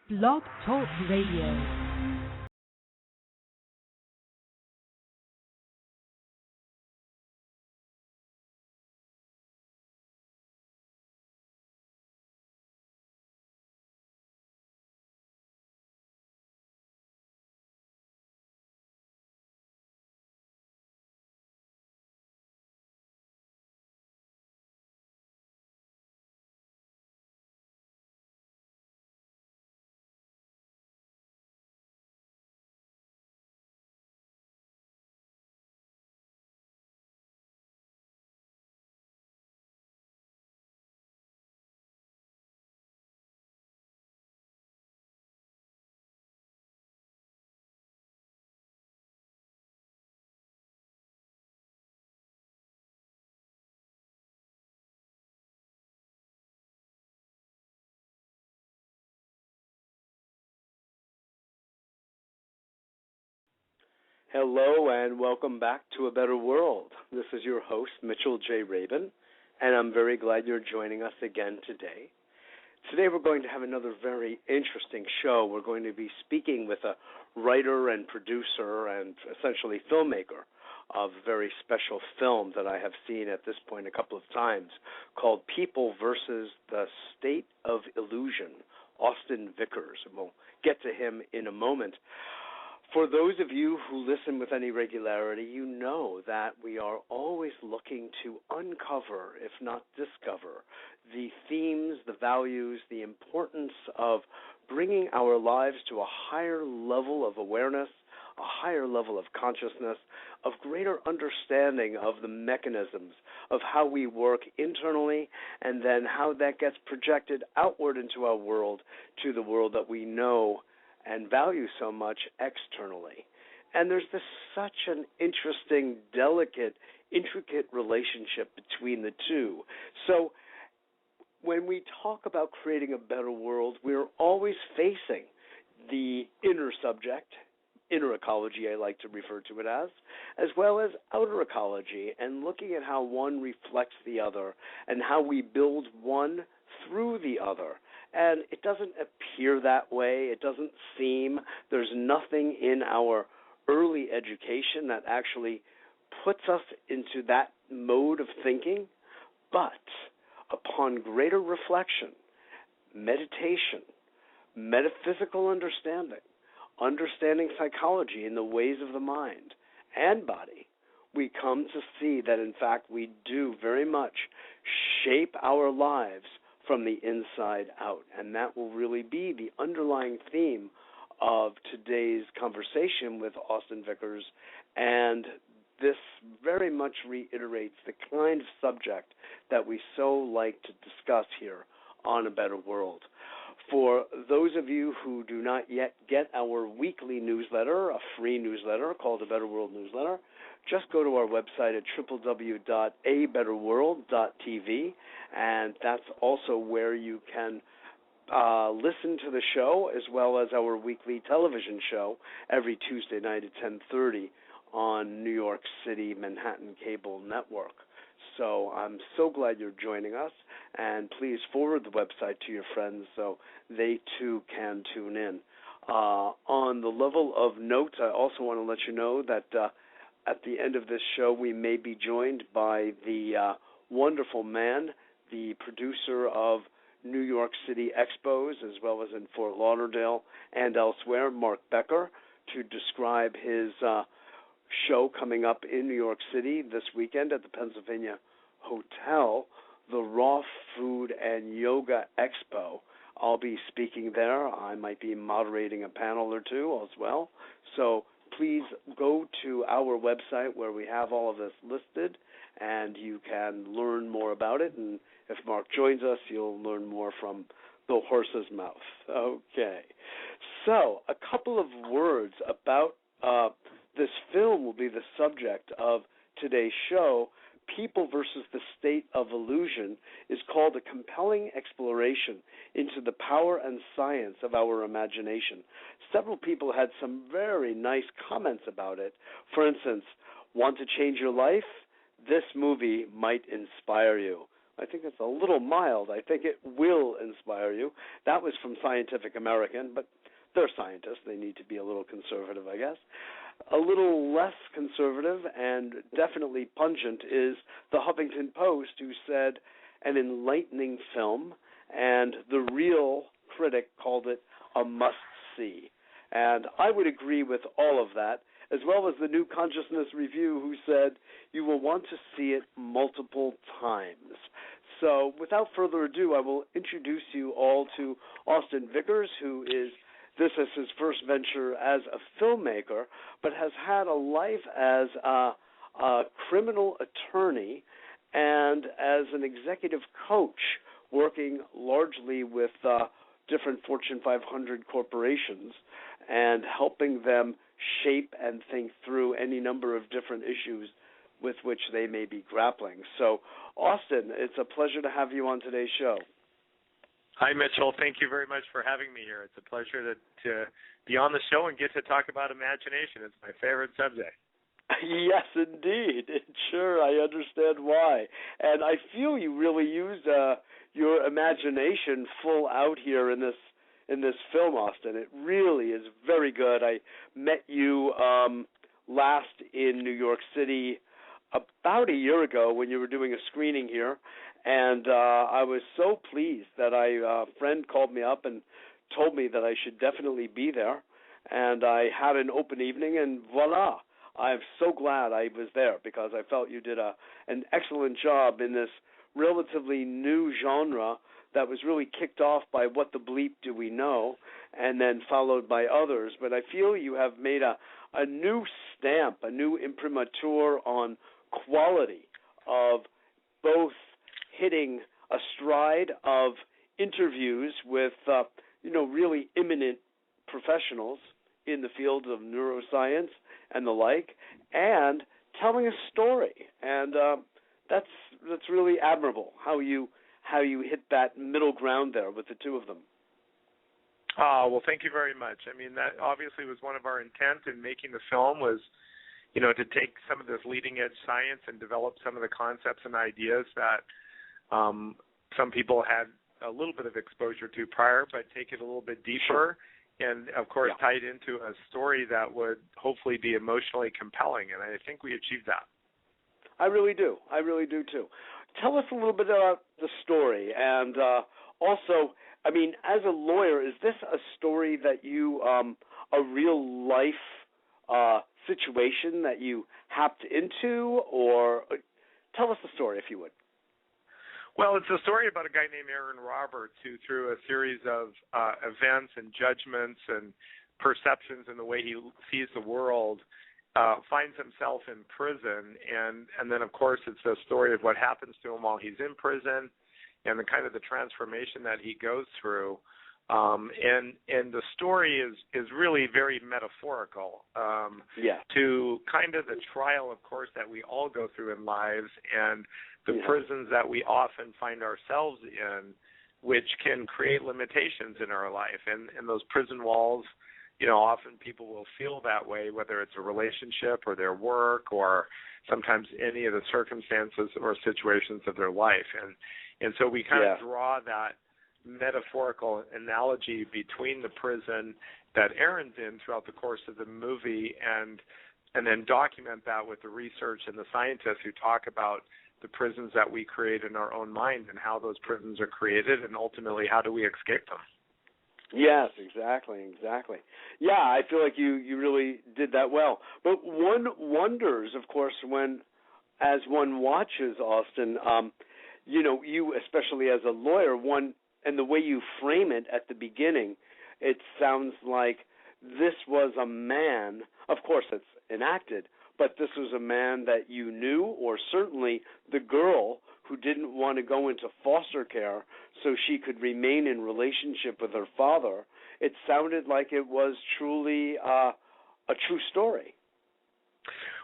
Blog Talk Radio. Hello and welcome back to A Better World. This is your host, Mitchell J. Rabin, and I'm very glad you're joining us again today. Today we're going to have another very interesting show. We're going to be speaking with a writer and producer and essentially filmmaker of a very special film that I have seen at this point a couple of times called People versus the State of Illusion, Austin Vickers. And we'll get to him in a moment. For those of you who listen with any regularity, you know that we are always looking to uncover, if not discover, the themes, the values, the importance of bringing our lives to a higher level of awareness, a higher level of consciousness, of greater understanding of the mechanisms of how we work internally and then how that gets projected outward into our world, to the world that we know and value so much externally. And there's such an interesting, delicate, intricate relationship between the two. So when we talk about creating a better world, we're always facing the inner subject, inner ecology I like to refer to it as well as outer ecology, and looking at how one reflects the other and how we build one through the other. And it doesn't appear that way. It doesn't seem. There's nothing in our early education that actually puts us into that mode of thinking. But upon greater reflection, meditation, metaphysical understanding psychology in the ways of the mind and body, we come to see that, in fact, we do very much shape our lives from the inside out. And that will really be the underlying theme of today's conversation with Austin Vickers. And this very much reiterates the kind of subject that we so like to discuss here on A Better World. For those of you who do not yet get our weekly newsletter, a free newsletter called A Better World Newsletter, just go to our website at www.abetterworld.tv, and that's also where you can listen to the show as well as our weekly television show every Tuesday night at 10:30 on New York City Manhattan Cable Network. So I'm so glad you're joining us, and please forward the website to your friends so they too can tune in. On the level of note, I also want to let you know that at the end of this show, we may be joined by the wonderful man, the producer of New York City Expos, as well as in Fort Lauderdale and elsewhere, Mark Becker, to describe his show coming up in New York City this weekend at the Pennsylvania Hotel, the Raw Food and Yoga Expo. I'll be speaking there. I might be moderating a panel or two as well. So please go to our website where we have all of this listed, and you can learn more about it. And if Mark joins us, you'll learn more from the horse's mouth. Okay. So a couple of words about this film will be the subject of today's show. People versus the State of Illusion is called a compelling exploration into the power and science of our imagination. Several people had some very nice comments about it. For instance, want to change your life? This movie might inspire you. I think it's a little mild. I think it will inspire you. That was from Scientific American, but they're scientists. They need to be a little conservative, I guess. A little less conservative and definitely pungent is the Huffington Post, who said an enlightening film, and the real critic called it a must-see. And I would agree with all of that, as well as the New Consciousness Review, who said you will want to see it multiple times. So without further ado, I will introduce you all to Austin Vickers, who is this is his first venture as a filmmaker, but has had a life as a criminal attorney and as an executive coach, working largely with different Fortune 500 corporations and helping them shape and think through any number of different issues with which they may be grappling. So, Austin, it's a pleasure to have you on today's show. Hi, Mitchell. Thank you very much for having me here. It's a pleasure to be on the show and get to talk about imagination. It's my favorite subject. Yes, indeed. Sure, I understand why. And I feel you really used your imagination full out here in this film, Austin. It really is very good. I met you last in New York City about a year ago when you were doing a screening here, and I was so pleased that a friend called me up and told me that I should definitely be there, and I had an open evening, and voila, I'm so glad I was there because I felt you did an excellent job in this relatively new genre that was really kicked off by What the Bleep Do We Know, and then followed by others. But I feel you have made a new stamp, a new imprimatur on quality of both hitting a stride of interviews with, really eminent professionals in the field of neuroscience and the like, and telling a story. And that's really admirable how you hit that middle ground there with the two of them. Oh, well, thank you very much. I mean, that obviously was one of our intent in making the film was, to take some of this leading-edge science and develop some of the concepts and ideas that some people had a little bit of exposure to prior, but take it a little bit deeper. Sure. And, of course, tie it into a story that would hopefully be emotionally compelling, and I think we achieved that. I really do. I really do, too. Tell us a little bit about the story, and also, I mean, as a lawyer, is this a story that you, a real-life situation that you hopped into, or tell us the story, if you would. Well, it's a story about a guy named Aaron Roberts who, through a series of events and judgments and perceptions in the way he sees the world, finds himself in prison. And then, of course, it's a story of what happens to him while he's in prison and the kind of the transformation that he goes through. And the story is really very metaphorical to kind of the trial, of course, that we all go through in lives and the prisons that we often find ourselves in, which can create limitations in our life. And those prison walls, often people will feel that way, whether it's a relationship or their work or sometimes any of the circumstances or situations of their life. And so we kind of draw that metaphorical analogy between the prison that Aaron's in throughout the course of the movie and then document that with the research and the scientists who talk about the prisons that we create in our own mind and how those prisons are created and ultimately how do we escape them. Yes, exactly. Yeah, I feel like you really did that well. But one wonders, of course, as one watches, Austin, you especially as a lawyer, and the way you frame it at the beginning, it sounds like this was a man, of course it's enacted, but this was a man that you knew, or certainly the girl who didn't want to go into foster care so she could remain in relationship with her father. It sounded like it was truly a true story.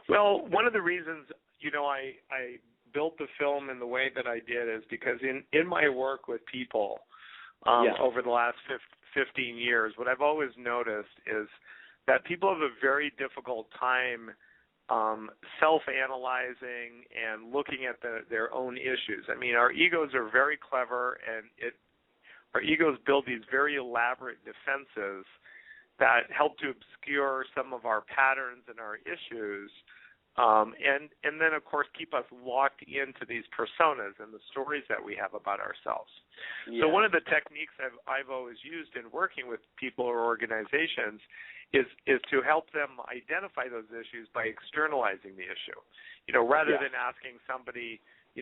Well, one of the reasons, I built the film in the way that I did is because in my work with people over the last 15 years, what I've always noticed is that people have a very difficult time self-analyzing and looking at their own issues. I mean, our egos are very clever, and our egos build these very elaborate defenses that help to obscure some of our patterns and our issues, and then, of course, keep us locked into these personas and the stories that we have about ourselves. Yeah. So one of the techniques I've always used in working with people or organizations is to help them identify those issues by externalizing the issue. Rather than asking somebody,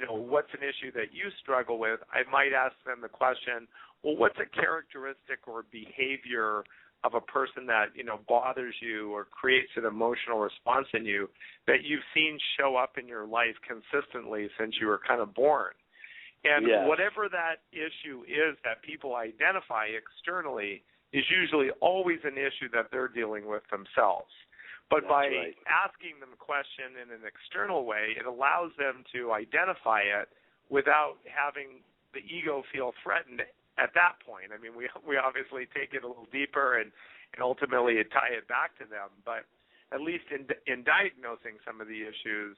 what's an issue that you struggle with, I might ask them the question, well, what's a characteristic or behavior of a person that, bothers you or creates an emotional response in you that you've seen show up in your life consistently since you were kind of born? And whatever that issue is that people identify externally is usually always an issue that they're dealing with themselves. But by asking them a question in an external way, it allows them to identify it without having the ego feel threatened at that point. I mean, we obviously take it a little deeper and ultimately tie it back to them. But at least in diagnosing some of the issues,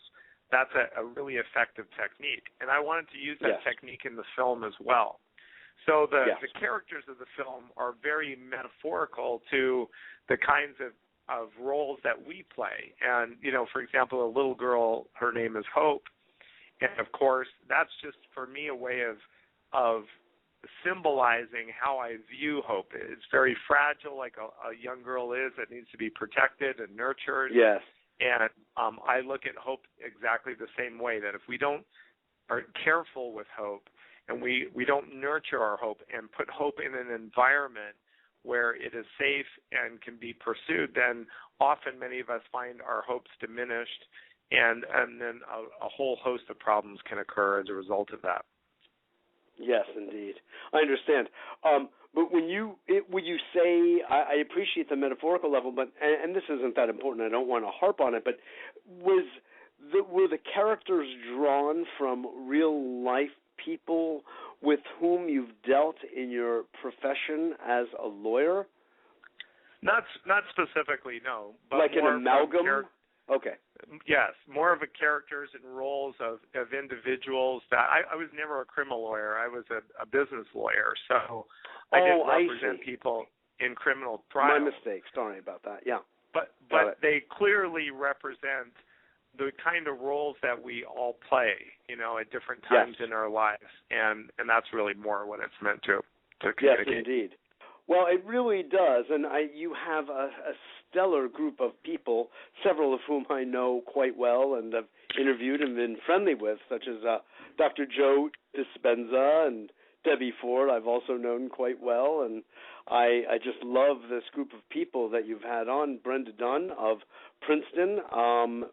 that's a really effective technique. And I wanted to use that technique in the film as well. So the characters of the film are very metaphorical to the kinds of roles that we play. And, for example, a little girl, her name is Hope. And, of course, that's just, for me, a way of symbolizing how I view hope. It's very fragile, like a young girl is, that needs to be protected and nurtured. Yes. And I look at hope exactly the same way, that if we aren't careful with hope, and we don't nurture our hope and put hope in an environment where it is safe and can be pursued, then often many of us find our hopes diminished, and then a whole host of problems can occur as a result of that. Yes, indeed. I understand. But when you say, I appreciate the metaphorical level, but and this isn't that important, I don't want to harp on it, but were the characters drawn from real life people with whom you've dealt in your profession as a lawyer? Not specifically, no. But like an amalgam? Okay. Yes, more of a characters and roles of individuals. That I was never a criminal lawyer. I was a business lawyer, so I didn't represent people in criminal trials. My mistake. Sorry about that. Yeah. But they clearly represent the kind of roles that we all play, at different times in our lives, and that's really more what it's meant to communicate. Yes, indeed. Well, it really does, and you have a stellar group of people, several of whom I know quite well and have interviewed and been friendly with, such as Dr. Joe Dispenza and Debbie Ford. I've also known quite well, and I just love this group of people that you've had on. Brenda Dunn of Princeton,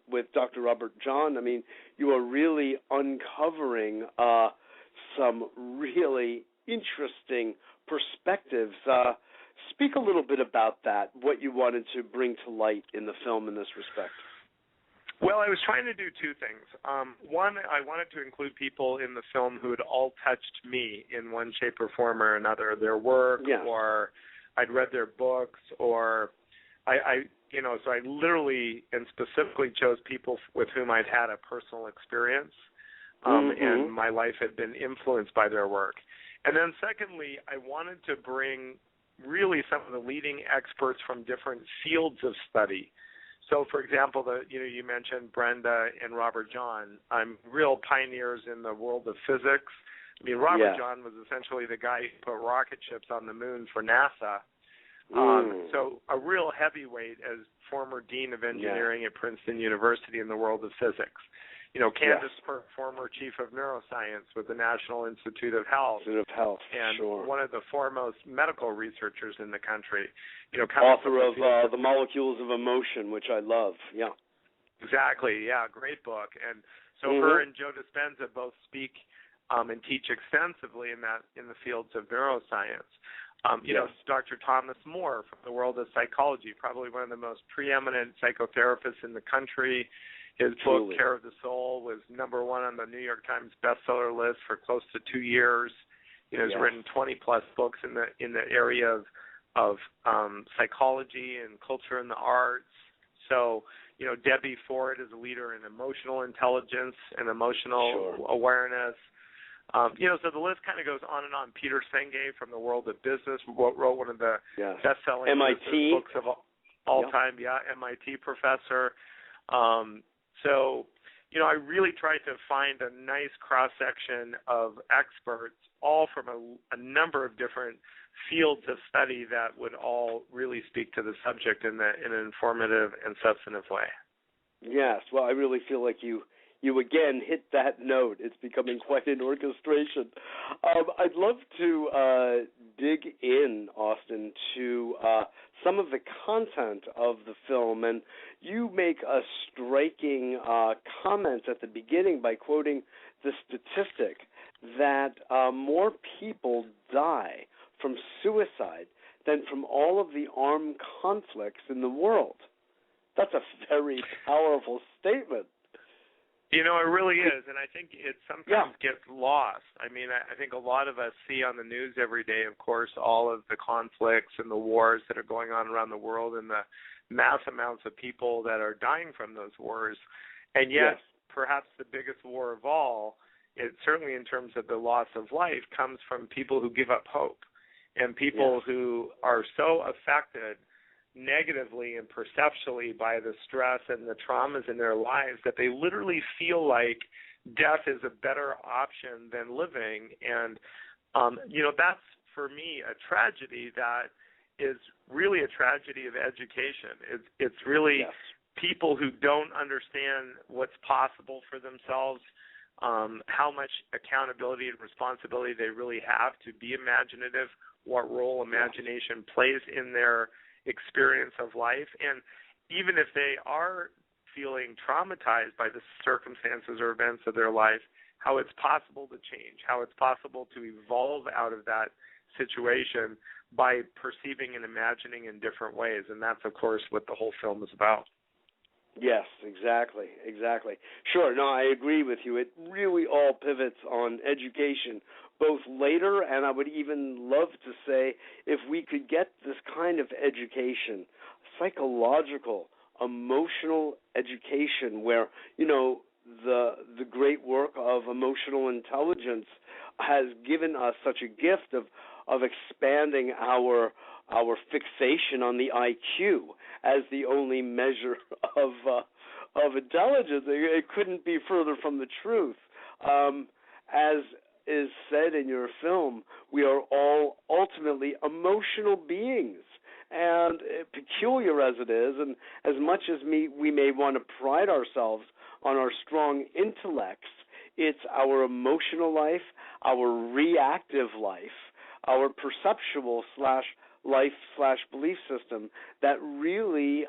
with Dr. Robert John. I mean, you are really uncovering some really interesting perspectives. Speak a little bit about that, what you wanted to bring to light in the film in this respect. Well, I was trying to do two things. One, I wanted to include people in the film who had all touched me in one shape or form or another, their work, or I'd read their books, or so I literally and specifically chose people with whom I'd had a personal experience, and my life had been influenced by their work. And then secondly, I wanted to bring really some of the leading experts from different fields of study. So, for example, you mentioned Brenda and Robert John. I'm real pioneers in the world of physics. I mean, Robert John was essentially the guy who put rocket ships on the moon for NASA. So a real heavyweight as former dean of engineering at Princeton University in the world of physics. Candace Pert, former chief of neuroscience with the National Institute of Health. And one of the foremost medical researchers in the country. Author of The Molecules of Emotion, which I love. Yeah. Exactly. Yeah, great book. And so her and Joe Dispenza both speak and teach extensively in the fields of neuroscience. Dr. Thomas Moore from the world of psychology, probably one of the most preeminent psychotherapists in the country. His book, Care of the Soul, was number one on the New York Times bestseller list for close to 2 years. He's written 20-plus books in the area of psychology and culture and the arts. So, Debbie Ford is a leader in emotional intelligence and emotional awareness. So the list kind of goes on and on. Peter Senge from the world of business wrote one of the best-selling MIT books of all time. Yeah, MIT professor. So, I really tried to find a nice cross-section of experts, all from a number of different fields of study that would all really speak to the subject in an informative and substantive way. Yes, well, I really feel like you again hit that note. It's becoming quite an orchestration. I'd love to dig in, Austin, to some of the content of the film, and you make a striking comment at the beginning by quoting the statistic that more people die from suicide than from all of the armed conflicts in the world. That's a very powerful statement. It really is, and I think it sometimes gets lost. I mean, I think a lot of us see on the news every day, of course, all of the conflicts and the wars that are going on around the world and the mass amounts of people that are dying from those wars. And yet, perhaps the biggest war of all, certainly in terms of the loss of life, comes from people who give up hope and people who are so affected negatively and perceptually by the stress and the traumas in their lives that they literally feel like death is a better option than living. And, that's, for me, a tragedy that is really a tragedy of education. It's really people who don't understand what's possible for themselves, how much accountability and responsibility they really have to be imaginative, what role imagination plays in their experience of life, and even if they are feeling traumatized by the circumstances or events of their life, how it's possible to change, how it's possible to evolve out of that situation by perceiving and imagining in different ways. And that's, of course, what the whole film is about. Yes, exactly. Sure, no, I agree with you. It really all pivots on education, both later, and I would even love to say if we could get this kind of education, psychological, emotional education, where, the great work of emotional intelligence has given us such a gift of expanding our fixation on the IQ as the only measure of intelligence. It couldn't be further from the truth. As is said in your film, we are all ultimately emotional beings, and peculiar as it is, and as much as we may want to pride ourselves on our strong intellects, it's our emotional life, our reactive life, our perceptual life/belief system that really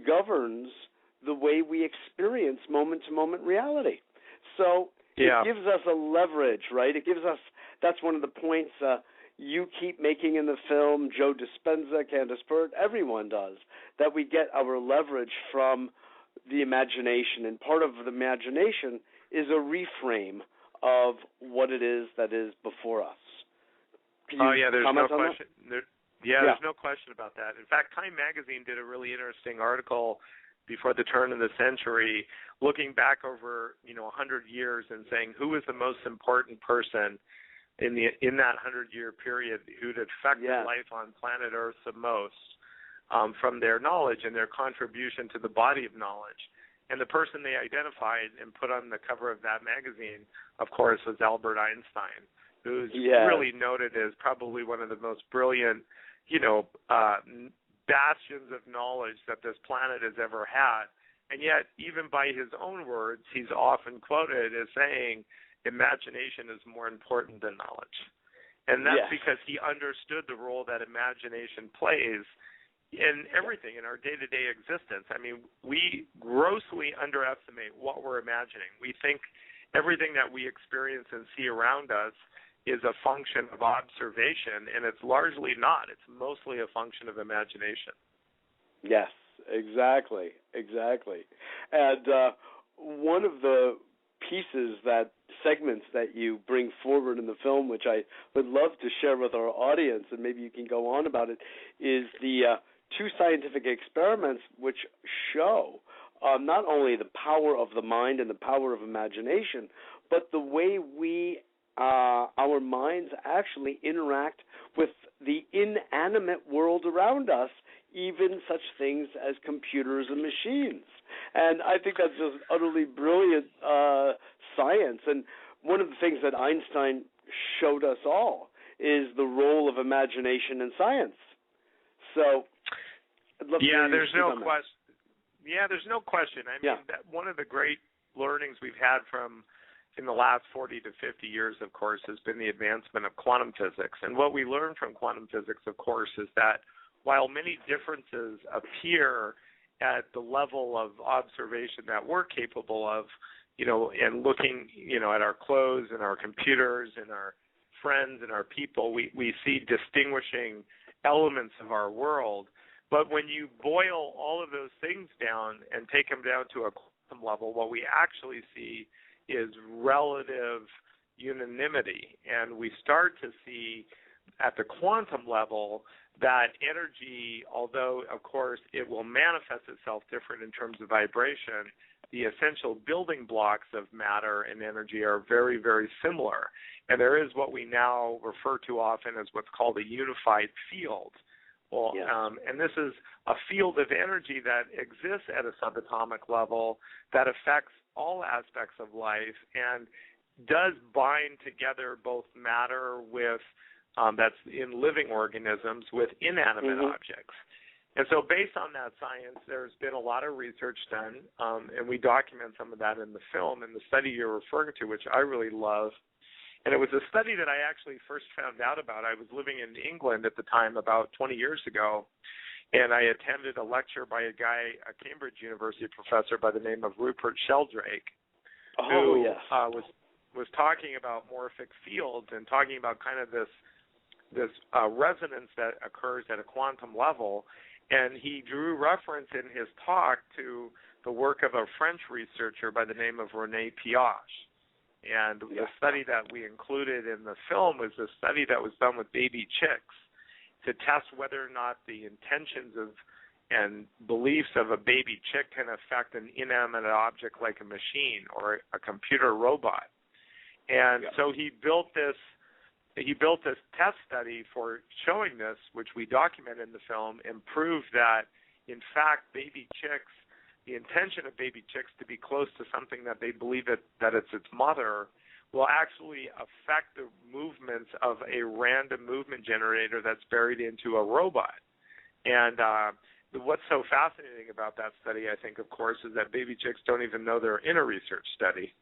governs the way we experience moment-to-moment reality. So it gives us a leverage, right? That's one of the points you keep making in the film, Joe Dispenza, Candace Pert, everyone does, that we get our leverage from the imagination. And part of the imagination is a reframe of what it is that is before us. There's no question. There's no question about that. In fact, Time Magazine did a really interesting article before the turn of the century, looking back over 100 years and saying who was the most important person in that 100-year period who'd affected life on planet Earth the most from their knowledge and their contribution to the body of knowledge. And the person they identified and put on the cover of that magazine, of course, was Albert Einstein, who's really noted as probably one of the most brilliant, bastions of knowledge that this planet has ever had. And yet, even by his own words, he's often quoted as saying, imagination is more important than knowledge. And that's because he understood the role that imagination plays in everything, in our day-to-day existence. I mean, we grossly underestimate what we're imagining. We think everything that we experience and see around us is a function of observation, and it's largely not. It's mostly a function of imagination. Yes, exactly. And one of the segments that you bring forward in the film, which I would love to share with our audience, and maybe you can go on about it, is the two scientific experiments which show not only the power of the mind and the power of imagination, but the way our minds actually interact with the inanimate world around us, even such things as computers and machines. And I think that's just utterly brilliant science. And one of the things that Einstein showed us all is the role of imagination in science. So, I'd love to hear there's your no on that. question. Yeah, there's no question. I mean, one of the great learnings we've had in the last 40 to 50 years, of course, has been the advancement of quantum physics. And what we learned from quantum physics, of course, is that while many differences appear at the level of observation that we're capable of, and looking, at our clothes and our computers and our friends and our people, we see distinguishing elements of our world. But when you boil all of those things down and take them down to a quantum level, what we actually see is relative unanimity. And we start to see at the quantum level that energy, although, of course, it will manifest itself different in terms of vibration, the essential building blocks of matter and energy are very, very similar. And there is what we now refer to often as what's called a unified field. Well, yes. And this is a field of energy that exists at a subatomic level that affects all aspects of life and does bind together both matter with that's in living organisms with inanimate objects. And so based on that science, there's been a lot of research done, and we document some of that in the film. And the study you're referring to, which I really love, and it was a study that I actually first found out about. I was living in England at the time about 20 years ago, and I attended a lecture by a Cambridge University professor by the name of Rupert Sheldrake, who was talking about morphic fields and talking about kind of this resonance that occurs at a quantum level. And he drew reference in his talk to the work of a French researcher by the name of René Piaget. And the study that we included in the film was a study that was done with baby chicks to test whether or not the intentions and beliefs of a baby chick can affect an inanimate object like a machine or a computer robot. And so he built this test study for showing this, which we document in the film, and proved that, in fact, baby chicks, the intention of baby chicks to be close to something that they believe that it's its mother, will actually affect the movements of a random movement generator that's buried into a robot. And what's so fascinating about that study, I think, of course, is that baby chicks don't even know they're in a research study.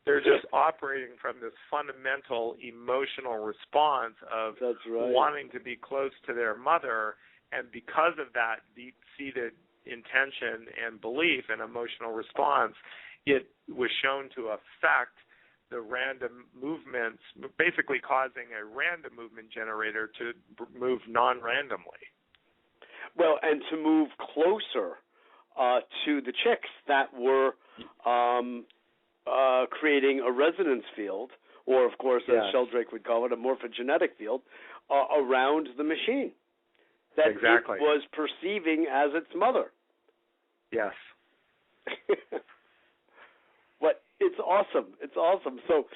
They're just operating from this fundamental emotional response of wanting to be close to their mother, and because of that deep-seated intention and belief and emotional response, it was shown to affect the random movements, basically causing a random movement generator to move non-randomly. Well, and to move closer to the chicks that were creating a resonance field, or, of course, as Sheldrake would call it, a morphogenetic field, around the machine that it was perceiving as its mother. Yes. But it's awesome. It's awesome. So,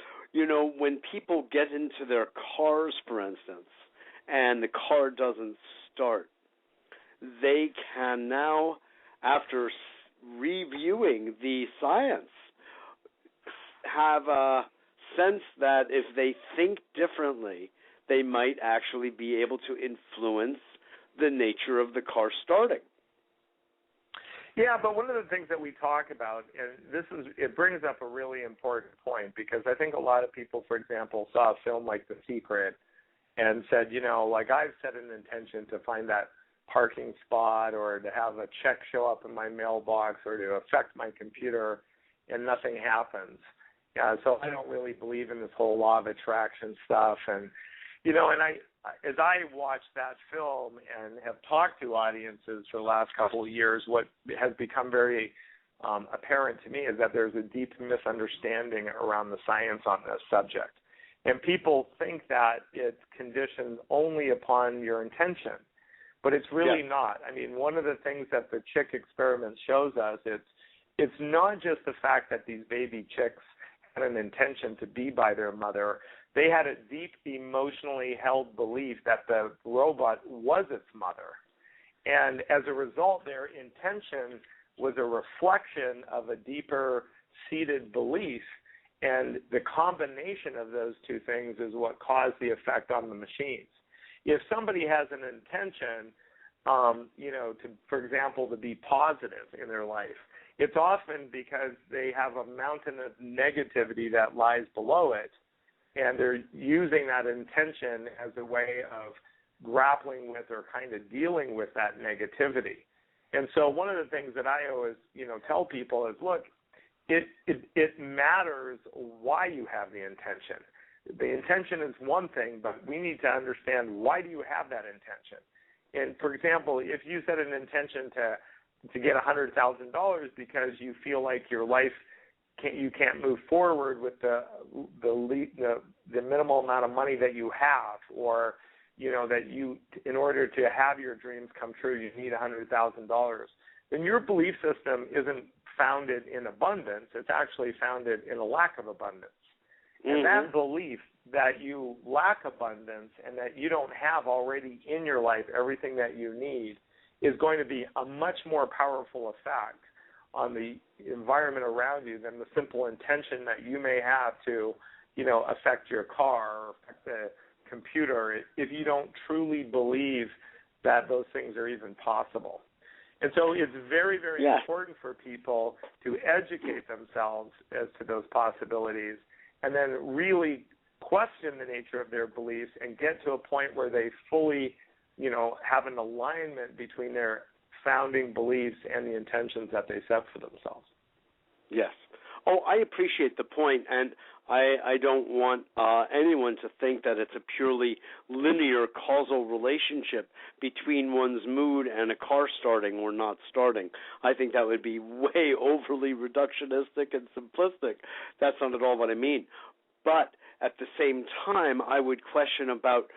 when people get into their cars, for instance, and the car doesn't start, they can now, after reviewing the science, have a sense that if they think differently, they might actually be able to influence the nature of the car starting. Yeah, but one of the things that we talk about, and it brings up a really important point, because I think a lot of people, for example, saw a film like The Secret and said, I've set an intention to find that parking spot or to have a check show up in my mailbox or to affect my computer, and nothing happens. Yeah, so I don't really believe in this whole law of attraction stuff. And, as I watched that film and have talked to audiences for the last couple of years, what has become very apparent to me is that there's a deep misunderstanding around the science on this subject. And people think that it's conditioned only upon your intention. but it's really not. I mean, one of the things that the chick experiment shows us, it's not just the fact that these baby chicks had an intention to be by their mother. They had a deep emotionally held belief that the robot was its mother. And as a result, their intention was a reflection of a deeper seated belief. And the combination of those two things is what caused the effect on the machines. If somebody has an intention, for example, to be positive in their life, it's often because they have a mountain of negativity that lies below it, and they're using that intention as a way of grappling with or kind of dealing with that negativity. And so one of the things that I always, tell people is, look, it matters why you have the intention. The intention is one thing, but we need to understand, why do you have that intention? And for example, if you set an intention to get $100,000 because you feel like your life you can't move forward with the minimal amount of money that you have, or that you, in order to have your dreams come true, you need $100,000, then your belief system isn't founded in abundance. It's actually founded in a lack of abundance. And that belief that you lack abundance and that you don't have already in your life everything that you need is going to be a much more powerful effect on the environment around you than the simple intention that you may have to, affect your car or affect the computer, if you don't truly believe that those things are even possible. And so it's very, very important for people to educate themselves as to those possibilities, and then really question the nature of their beliefs and get to a point where they fully, have an alignment between their founding beliefs and the intentions that they set for themselves. Yes. Oh, I appreciate the point, and I don't want anyone to think that it's a purely linear causal relationship between one's mood and a car starting or not starting. I think that would be way overly reductionistic and simplistic. That's not at all what I mean. But at the same time, I would question about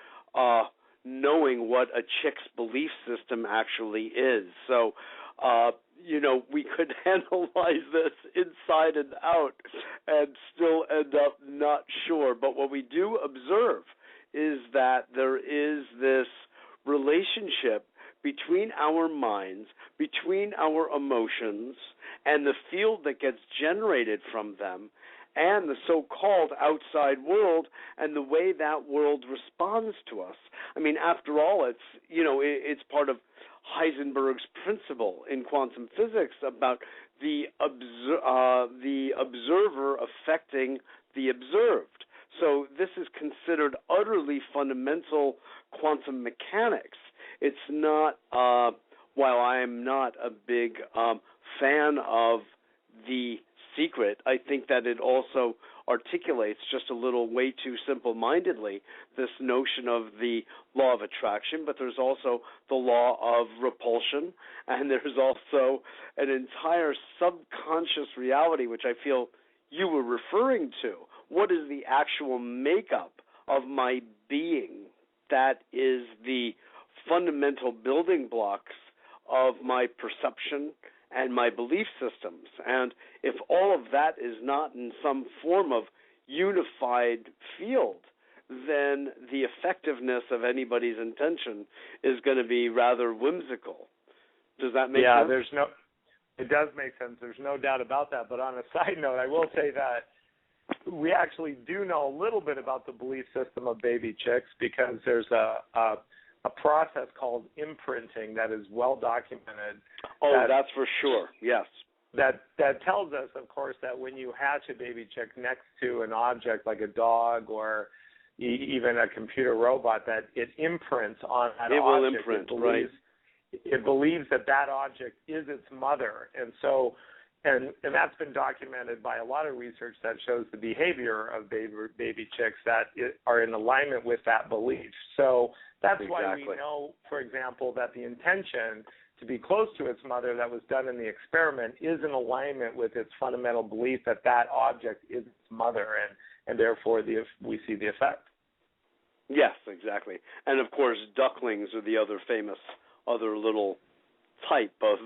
knowing what a chick's belief system actually is. So, we could analyze this inside and out and still end up not sure. But what we do observe is that there is this relationship between our minds, between our emotions, and the field that gets generated from them, and the so-called outside world and the way that world responds to us. I mean, after all, it's part of Heisenberg's principle in quantum physics about the observer affecting the observed. So this is considered utterly fundamental quantum mechanics. It's not, while I am not a big fan of The Secret, I think that it also articulates just a little way too simple-mindedly this notion of the law of attraction, but there's also the law of repulsion, and there's also an entire subconscious reality, which I feel you were referring to. What is the actual makeup of my being that is the fundamental building blocks of my perception and my belief systems? And if all of that is not in some form of unified field, then the effectiveness of anybody's intention is going to be rather whimsical. Does that make sense? Yeah, it does make sense. There's no doubt about that. But on a side note, I will say that we actually do know a little bit about the belief system of baby chicks, because there's a process called imprinting that is well documented. Oh, that's for sure, yes. That tells us, of course, that when you hatch a baby chick next to an object like a dog or even a computer robot, that it imprints on that object. It will imprint, right. It believes that object is its mother. And so, and that's been documented by a lot of research that shows the behavior of baby chicks that are in alignment with that belief. So that's why we know, for example, that the intention to be close to its mother that was done in the experiment is in alignment with its fundamental belief that object is its mother, and therefore we see the effect. Yes, exactly. And, of course, ducklings are the other famous other little type of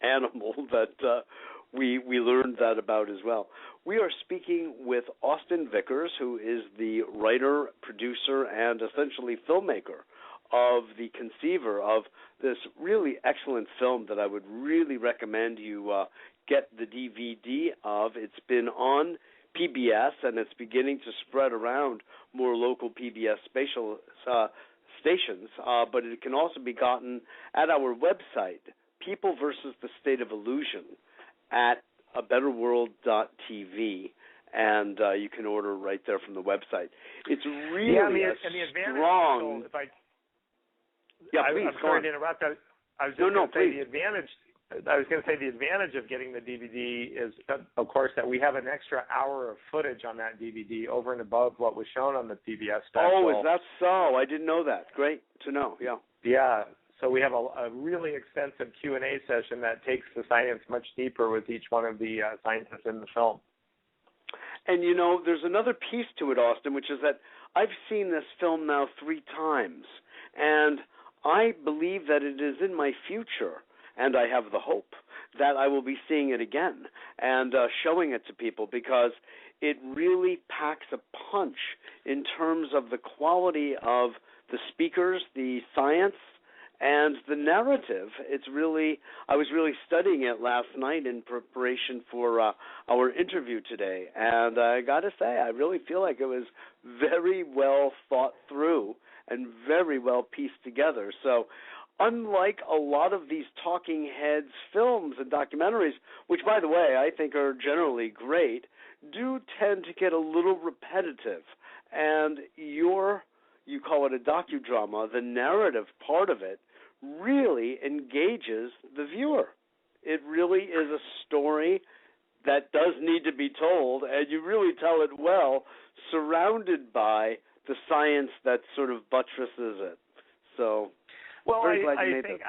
animal that we learned that about as well. We are speaking with Austin Vickers, who is the writer, producer, and essentially filmmaker of the conceiver of this really excellent film that I would really recommend you get the DVD of. It's been on PBS, and it's beginning to spread around more local PBS stations, but it can also be gotten at our website, People versus the State of Illusion, at abetterworld.tv, and you can order right there from the website. It's really strong. I'm sorry to interrupt. I was just going to say the advantage. I was going to say the advantage of getting the DVD is, of course, that we have an extra hour of footage on that DVD over and above what was shown on the PBS special. Oh, is that so? I didn't know that. Great to know. Yeah. Yeah. So we have a really extensive Q&A session that takes the science much deeper with each one of the scientists in the film. And, you know, there's another piece to it, Austin, which is that I've seen this film now 3 times, and I believe that it is in my future, and I have the hope that I will be seeing it again and showing it to people, because it really packs a punch in terms of the quality of the speakers, the science, and the narrative. It's really, I was really studying it last night in preparation for our interview today, and I got to say, I really feel like it was very well thought through and very well pieced together. So unlike a lot of these talking heads films and documentaries, which, by the way, I think are generally great, do tend to get a little repetitive. And you call it a docudrama, the narrative part of it really engages the viewer. It really is a story that does need to be told, and you really tell it well, surrounded by the science that sort of buttresses it. So, well, I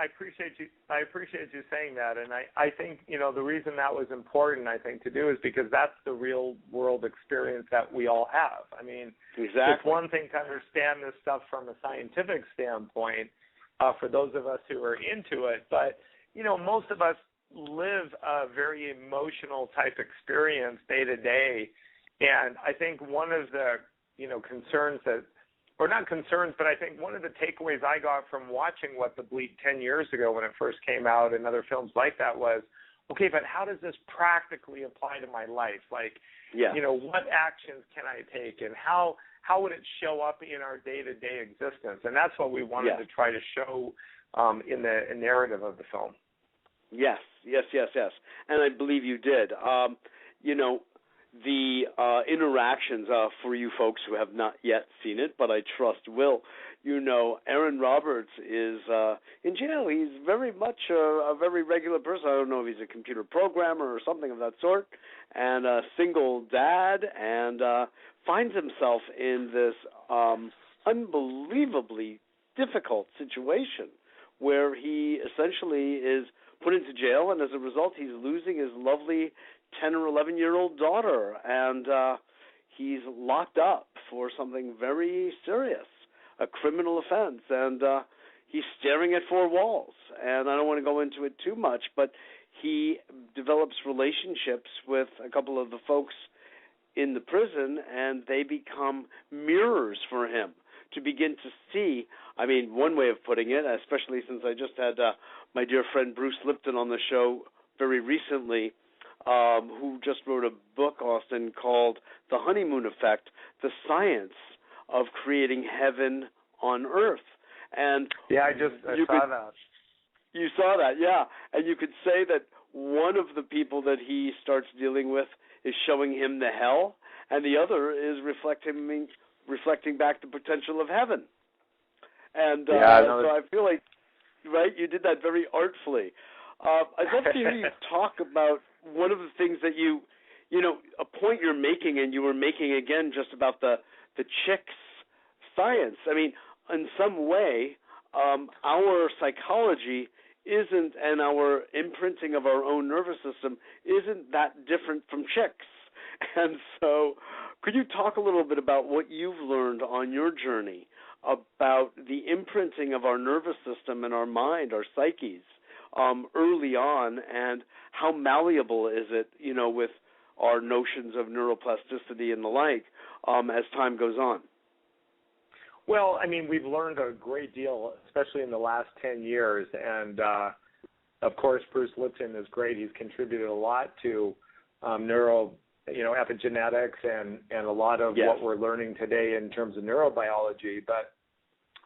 appreciate you saying that, and I think, you know, the reason that was important, I think, to do is because that's the real world experience that we all have. I mean, exactly. It's one thing to understand this stuff from a scientific standpoint, for those of us who are into it, but, you know, most of us live a very emotional type experience day to day, and I think one of the, you know, concerns that, or not concerns, but I think one of the takeaways I got from watching What the Bleep 10 years ago when it first came out and other films like that was, okay, but how does this practically apply to my life? Like, you know, what actions can I take, and how would it show up in our day-to-day existence? And that's what we wanted to try to show in the narrative of the film. Yes. And I believe you did. You know, the interactions for you folks who have not yet seen it, but I trust will. You know, Aaron Roberts is in jail. He's very much a very regular person. I don't know if he's a computer programmer or something of that sort, and a single dad, and finds himself in this unbelievably difficult situation where he essentially is put into jail, and as a result, he's losing his lovely 10 or 11-year-old daughter, and he's locked up for something very serious, a criminal offense, and he's staring at 4 walls. And I don't want to go into it too much, but he develops relationships with a couple of the folks in the prison, and they become mirrors for him to begin to see. I mean, one way of putting it, especially since I just had my dear friend Bruce Lipton on the show very recently, who just wrote a book, Austin, called The Honeymoon Effect, The Science of Creating Heaven on Earth. And I saw that. You saw that, yeah. And you could say that one of the people that he starts dealing with is showing him the hell, and the other is reflecting back the potential of heaven. And so I feel like, right, you did that very artfully. I'd love to hear you talk about one of the things that you know, a point you're making, and you were making again just about the chick's science. I mean, in some way, our psychology isn't, and our imprinting of our own nervous system isn't that different from chicks. And so could you talk a little bit about what you've learned on your journey about the imprinting of our nervous system and our mind, our psyches, early on, and how malleable is it, with our notions of neuroplasticity and the like, as time goes on? Well, I mean, we've learned a great deal, especially in the last 10 years, and of course, Bruce Lipton is great. He's contributed a lot to epigenetics and a lot of what we're learning today in terms of neurobiology. But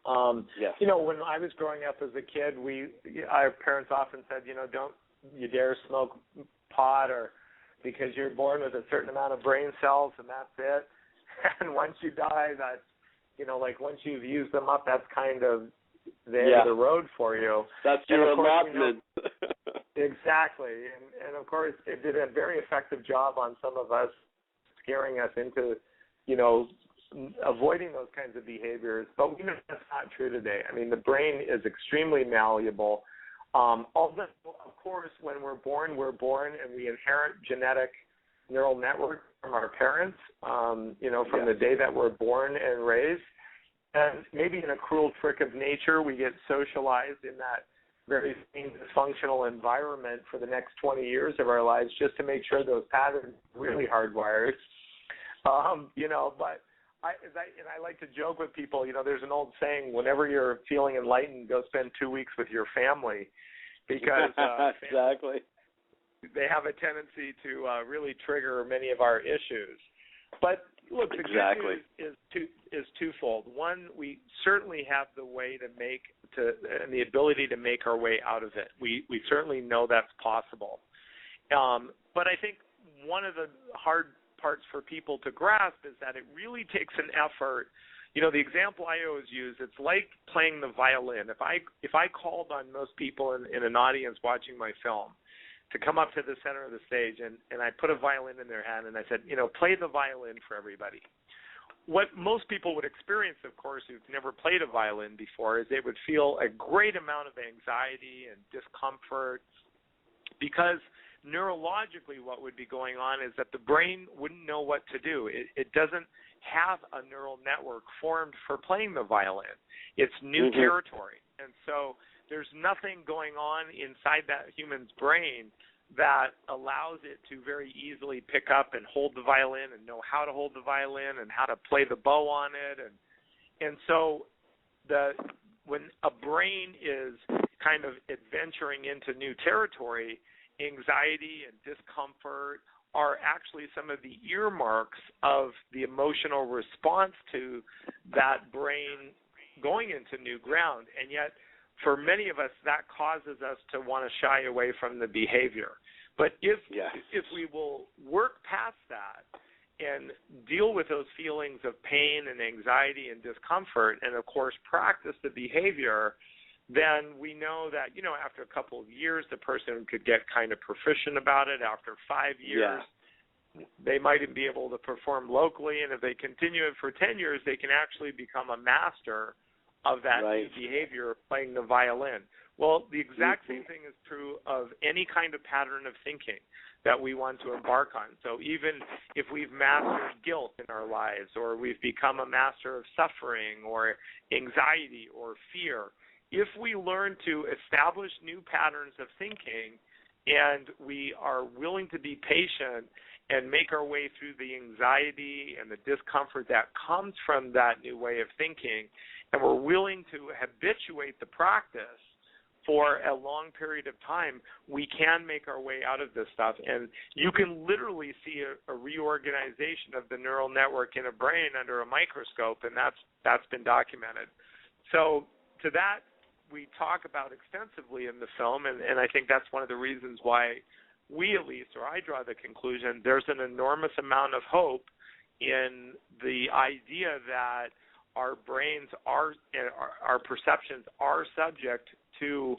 when I was growing up as a kid, our parents often said, don't you dare smoke pot, or because you're born with a certain amount of brain cells and that's it. And once you die, that's once you've used them up, that's kind of the end of the road for you. That's your allotment. Exactly. And of course, it did a very effective job on some of us, scaring us into, avoiding those kinds of behaviors. But we know that's not true today. I mean, the brain is extremely malleable. Although, of course, when we're born and we inherit genetic neural network from our parents, from the day that we're born and raised. And maybe in a cruel trick of nature, we get socialized in that very same dysfunctional environment for the next 20 years of our lives just to make sure those patterns are really hardwired. But I like to joke with people, there's an old saying, whenever you're feeling enlightened, go spend 2 weeks with your family, because exactly. They have a tendency to really trigger many of our issues. But look, the good news is twofold. One, we certainly have the way and the ability to make our way out of it. We certainly know that's possible. But I think one of the hard parts for people to grasp is that it really takes an effort. The example I always use, it's like playing the violin. If I called on most people in an audience watching my film to come up to the center of the stage and I put a violin in their hand and I said, play the violin for everybody. What most people would experience, of course, who've never played a violin before, is they would feel a great amount of anxiety and discomfort, because neurologically what would be going on is that the brain wouldn't know what to do. It doesn't have a neural network formed for playing the violin. It's new territory. And so there's nothing going on inside that human's brain that allows it to very easily pick up and hold the violin and know how to hold the violin and how to play the bow on it. And so when a brain is kind of adventuring into new territory, anxiety and discomfort are actually some of the earmarks of the emotional response to that brain going into new ground. And yet, for many of us, that causes us to want to shy away from the behavior. But if we will work past that and deal with those feelings of pain and anxiety and discomfort, and of course practice the behavior, then we know that, after a couple of years, the person could get kind of proficient about it. After 5 years, they might even be able to perform locally. And if they continue it for 10 years, they can actually become a master of that new behavior of playing the violin. Well, the exact same thing is true of any kind of pattern of thinking that we want to embark on. So even if we've mastered guilt in our lives, or we've become a master of suffering or anxiety or fear, if we learn to establish new patterns of thinking and we are willing to be patient and make our way through the anxiety and the discomfort that comes from that new way of thinking, and we're willing to habituate the practice for a long period of time, we can make our way out of this stuff. And you can literally see a reorganization of the neural network in a brain under a microscope, and that's been documented. So to that, we talk about extensively in the film, and I think that's one of the reasons why we, at least, or I draw the conclusion, there's an enormous amount of hope in the idea that our brains our perceptions are subject to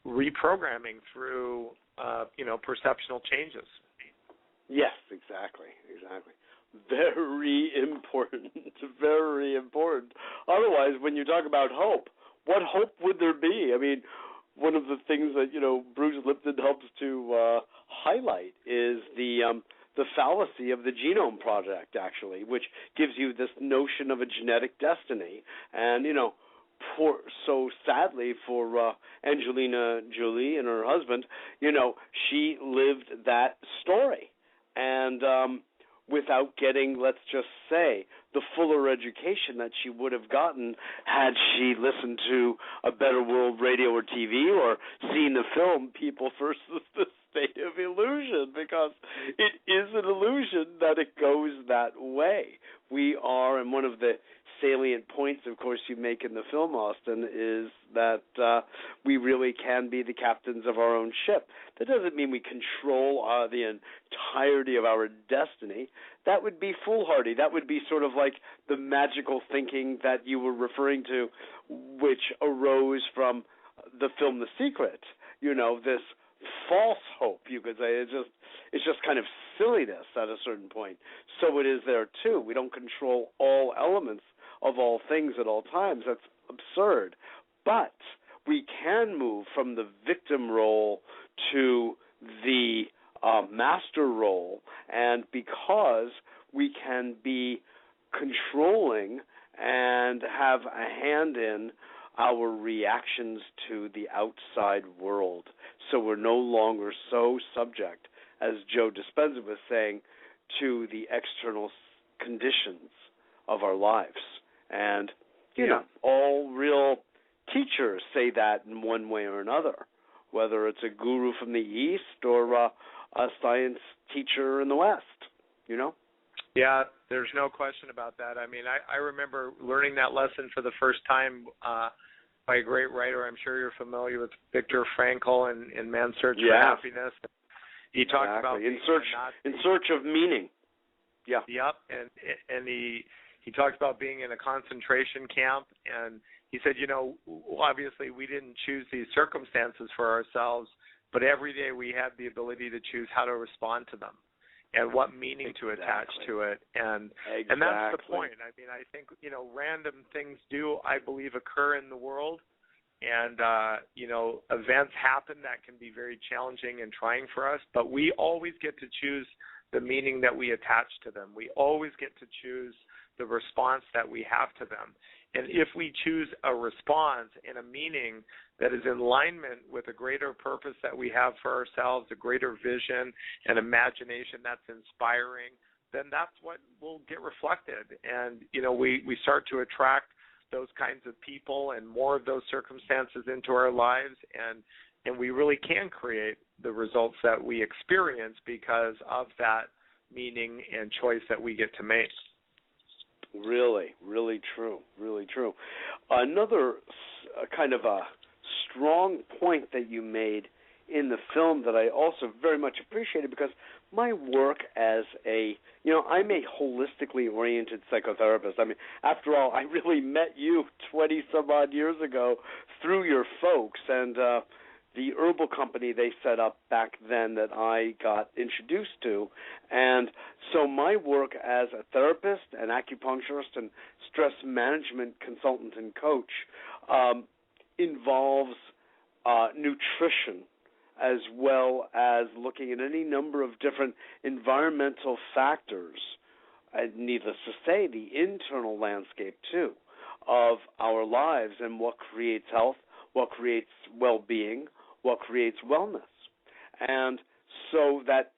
reprogramming through, perceptual changes. Yes, exactly. Very important, very important. Otherwise, when you talk about hope, what hope would there be? I mean, one of the things that, Bruce Lipton helps to highlight is the the fallacy of the Genome Project, actually, which gives you this notion of a genetic destiny. And, so sadly for Angelina Jolie and her husband, she lived that story. And without getting, let's just say, the fuller education that she would have gotten had she listened to A Better World radio or TV or seen the film People versus the State of Illusion, because it is an illusion that it goes that way. We are, and one of the salient points, of course, you make in the film, Austin, is that we really can be the captains of our own ship. That doesn't mean we control the entirety of our destiny. That would be foolhardy. That would be sort of like the magical thinking that you were referring to, which arose from the film The Secret. This false hope, you could say. It's just kind of silliness at a certain point. So it is there too. We don't control all elements of all things at all times. That's absurd. But we can move from the victim role to the master role, and because we can be controlling and have a hand in our reactions to the outside world. So we're no longer so subject, as Joe Dispenza was saying, to the external conditions of our lives. And, all real teachers say that in one way or another, whether it's a guru from the East or a science teacher in the West, Yeah, there's no question about that. I mean, I remember learning that lesson for the first time by a great writer. I'm sure you're familiar with Viktor Frankl in Man's Search for Happiness. He talks about being in search of meaning. Yeah. Yep, and he talks about being in a concentration camp, and he said, obviously we didn't choose these circumstances for ourselves, but every day we have the ability to choose how to respond to them and what meaning to attach to it. And that's the point. I mean, I think, random things do, I believe, occur in the world, and, events happen that can be very challenging and trying for us, but we always get to choose the meaning that we attach to them. We always get to choose the response that we have to them. And if we choose a response and a meaning that is in alignment with a greater purpose that we have for ourselves, a greater vision and imagination that's inspiring, then that's what will get reflected. And, we start to attract those kinds of people and more of those circumstances into our lives, and we really can create the results that we experience because of that meaning and choice that we get to make. Really, really true, really true. Another kind of a strong point that you made in the film that I also very much appreciated, because my work as I'm a holistically oriented psychotherapist. I mean, after all, I really met you 20-some-odd years ago through your folks, and the herbal company they set up back then that I got introduced to. And so my work as a therapist, an acupuncturist, and stress management consultant and coach involves nutrition, as well as looking at any number of different environmental factors, and needless to say, the internal landscape, too, of our lives and what creates health, what creates well-being, what creates wellness. And so that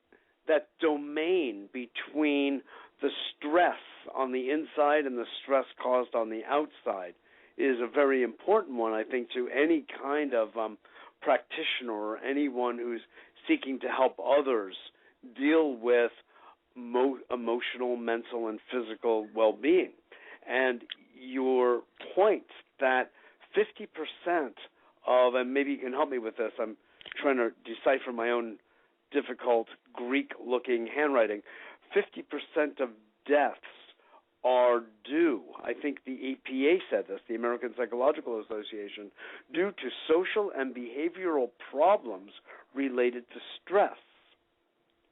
domain between the stress on the inside and the stress caused on the outside is a very important one, I think, to any kind of practitioner or anyone who's seeking to help others deal with emotional, mental, and physical well-being. And your point that 50% of, and maybe you can help me with this, I'm trying to decipher my own difficult Greek-looking handwriting, 50% of deaths are due, I think the APA said this, the American Psychological Association, due to social and behavioral problems related to stress.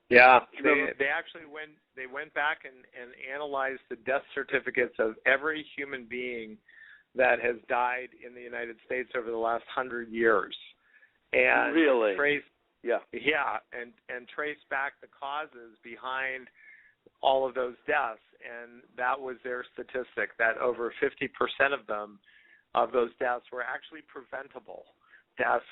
Yeah, they actually went back and analyzed the death certificates of every human being that has died in the United States over the last 100 years. And really? and trace back the causes behind all of those deaths, and that was their statistic, that over 50% of those deaths were actually preventable deaths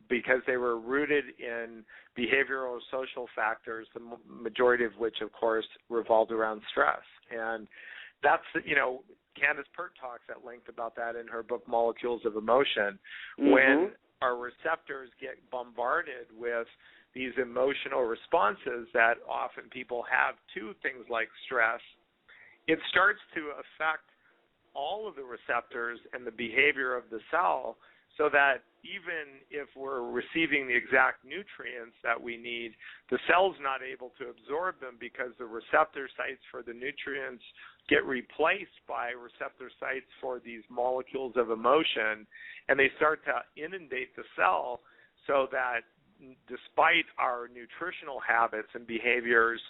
because they were rooted in behavioral or social factors, the majority of which, of course, revolved around stress. And that's, Candace Pert talks at length about that in her book, Molecules of Emotion. Mm-hmm. When our receptors get bombarded with these emotional responses that often people have to things like stress, it starts to affect all of the receptors and the behavior of the cell, so that even if we're receiving the exact nutrients that we need, the cell's not able to absorb them because the receptor sites for the nutrients get replaced by receptor sites for these molecules of emotion, and they start to inundate the cell, so that despite our nutritional habits and behaviors,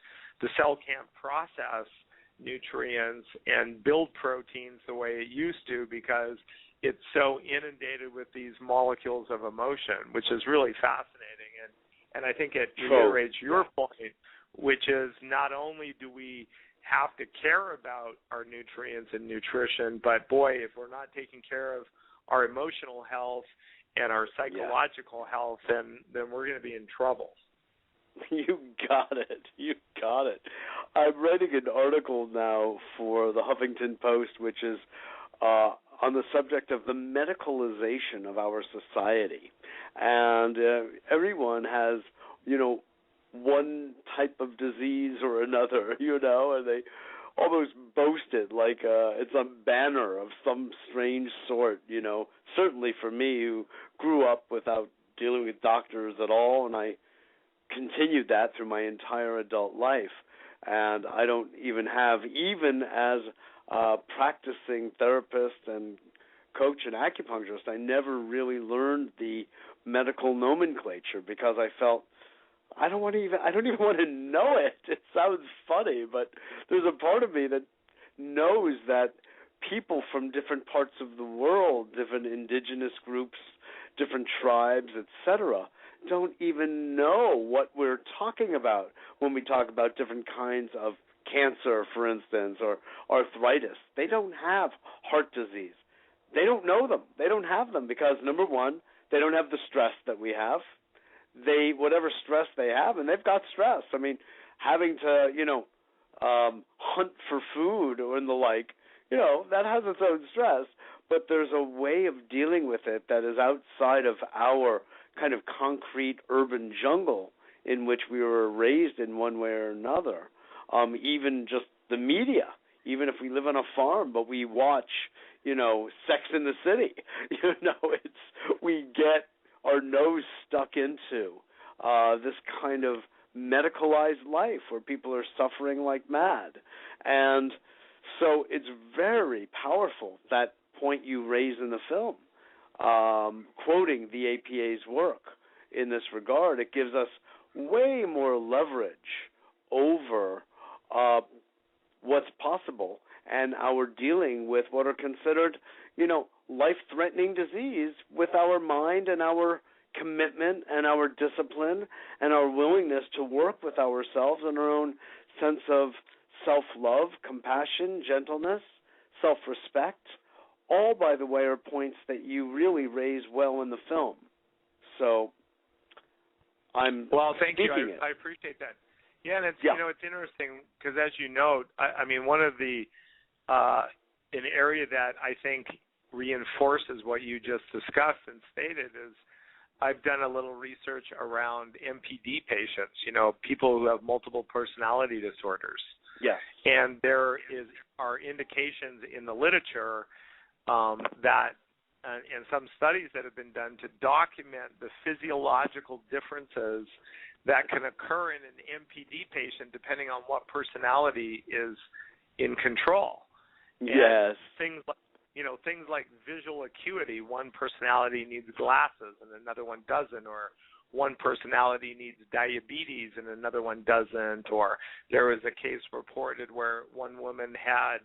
the cell can't process nutrients and build proteins the way it used to because it's so inundated with these molecules of emotion, which is really fascinating. And I think it reiterates your point, which is not only do we have to care about our nutrients and nutrition, but boy, if we're not taking care of our emotional health and our psychological health, then we're going to be in trouble. You got it. I'm writing an article now for the Huffington Post, which is on the subject of the medicalization of our society. And everyone has, one type of disease or another, and they almost boast it like it's a banner of some strange sort, Certainly for me, who grew up without dealing with doctors at all, and I continued that through my entire adult life. And I don't even as a practicing therapist and coach and acupuncturist, I never really learned the medical nomenclature because I felt I don't even want to know it. It sounds funny, but there's a part of me that knows that people from different parts of the world, different indigenous groups, different tribes, etc., don't even know what we're talking about when we talk about different kinds of cancer, for instance, or arthritis. They don't have heart disease. They don't know them. They don't have them because, number one, they don't have the stress that we have. Whatever stress they have, and they've got stress. I mean, having to, hunt for food and the like, that has its own stress. But there's a way of dealing with it that is outside of our kind of concrete urban jungle in which we were raised in one way or another. Even just the media, even if we live on a farm, but we watch, Sex in the City, we get our nose stuck into this kind of medicalized life where people are suffering like mad. And so it's very powerful, that point you raise in the film, quoting the APA's work in this regard. It gives us way more leverage over what's possible and our dealing with what are considered, life-threatening disease with our mind and our commitment and our discipline and our willingness to work with ourselves and our own sense of self-love, compassion, gentleness, self-respect. All, by the way, are points that you really raise well in the film. So thank you. I appreciate that. Yeah, and it's it's interesting because, as you note, I mean, one of the an area that I think reinforces what you just discussed and stated is I've done a little research around MPD patients, people who have multiple personality disorders. Yes. And there are indications in the literature that and some studies that have been done to document the physiological differences that can occur in an MPD patient depending on what personality is in control. Yes. And things like visual acuity. One personality needs glasses and another one doesn't, or one personality needs diabetes and another one doesn't, or there was a case reported where one woman had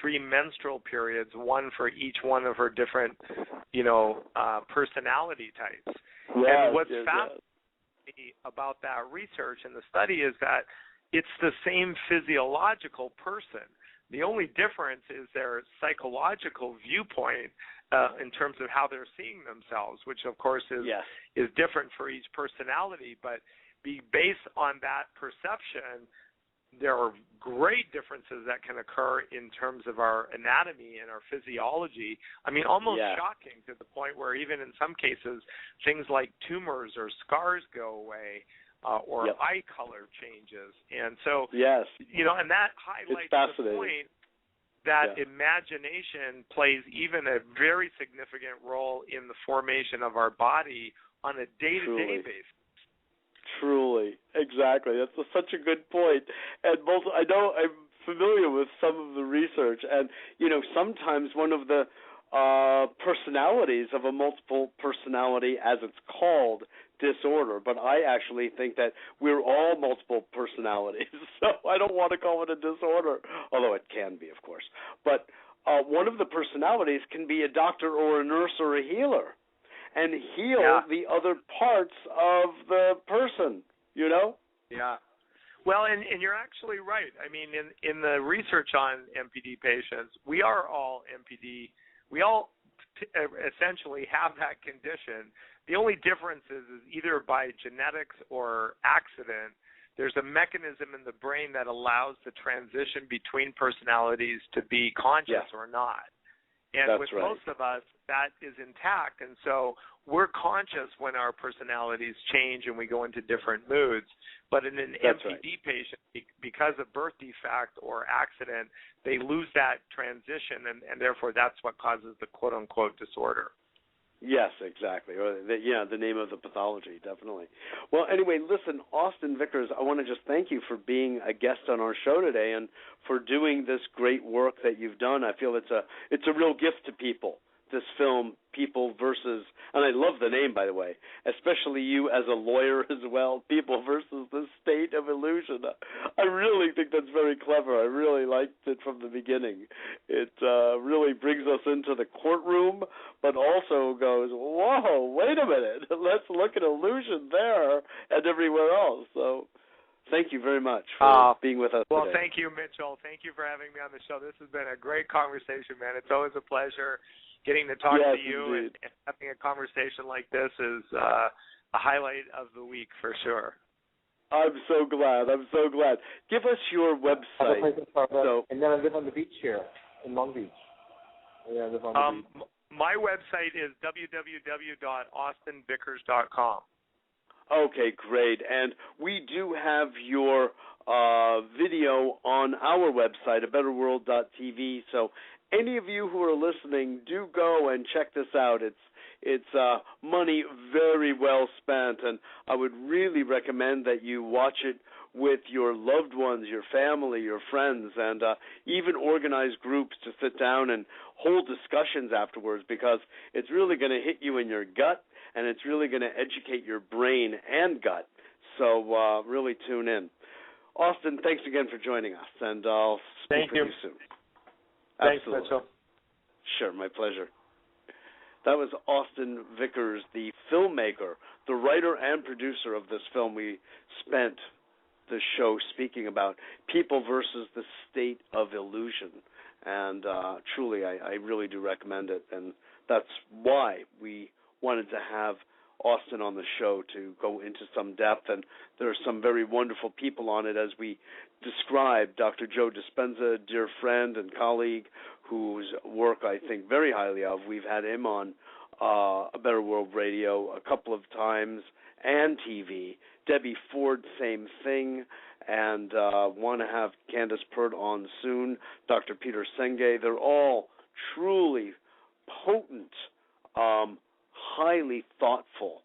3 menstrual periods, one for each one of her different, personality types. Yes, and what's yes, fascinating me about that research and the study is that it's the same physiological person. The only difference is their psychological viewpoint in terms of how they're seeing themselves, which of course is different for each personality. But based on that perception, there are great differences that can occur in terms of our anatomy and our physiology. I mean, almost shocking to the point where even in some cases, things like tumors or scars go away. Or eye color changes. And so, and that highlights the point that imagination plays even a very significant role in the formation of our body on a day-to-day basis. Truly. Exactly. That's such a good point. And I know I'm familiar with some of the research, and, sometimes one of the personalities of a multiple personality, as it's called, disorder, but I actually think that we're all multiple personalities, so I don't want to call it a disorder, although it can be, of course. But one of the personalities can be a doctor or a nurse or a healer and heal the other parts of the person, Yeah. Well, and you're actually right. I mean, in the research on MPD patients, we are all MPD. We all essentially have that condition. The only difference is either by genetics or accident, there's a mechanism in the brain that allows the transition between personalities to be conscious or not. And with most of us, that is intact. And so we're conscious when our personalities change and we go into different moods. But in an MPD patient, because of birth defect or accident, they lose that transition, and therefore that's what causes the quote-unquote disorder. Yes, exactly. Or the name of the pathology, definitely. Well, anyway, listen, Austin Vickers, I want to just thank you for being a guest on our show today and for doing this great work that you've done. I feel it's a real gift to people, this film, People versus, and I love the name, by the way, especially you as a lawyer as well, People versus the State of Illusion. I really think that's very clever. I really liked it from the beginning. It really brings us into the courtroom, but also goes, whoa, wait a minute, let's look at illusion there and everywhere else. So thank you very much for being with us today. Thank you, Mitchell. Thank you for having me on the show. This has been a great conversation, man. It's always a pleasure. Getting to talk to you and having a conversation like this is a highlight of the week for sure. I'm so glad. Give us your website. And then I live on the beach here in Long Beach. Yeah, I live on the beach. My website is www.austinvickers.com. Okay, great. And we do have your video on our website, abetterworld.tv, so any of you who are listening, do go and check this out. It's money very well spent, and I would really recommend that you watch it with your loved ones, your family, your friends, and even organize groups to sit down and hold discussions afterwards, because it's really going to hit you in your gut, and it's really going to educate your brain and gut. So really tune in. Austin, thanks again for joining us, and I'll speak with you soon. Thanks, Absolutely. Mitchell. Sure, my pleasure. That was Austin Vickers, the filmmaker, the writer and producer of this film. We spent the show speaking about People versus the State of Illusion. And truly, I really do recommend it. And that's why we wanted to have Austin on the show, to go into some depth. And there are some very wonderful people on it, as we described. Dr. Joe Dispenza, dear friend and colleague, whose work I think very highly of. We've had him on A Better World Radio a couple of times, and TV. Debbie Ford, same thing. And want to have Candace Pert on soon. Dr. Peter Senge. They're all truly potent, highly thoughtful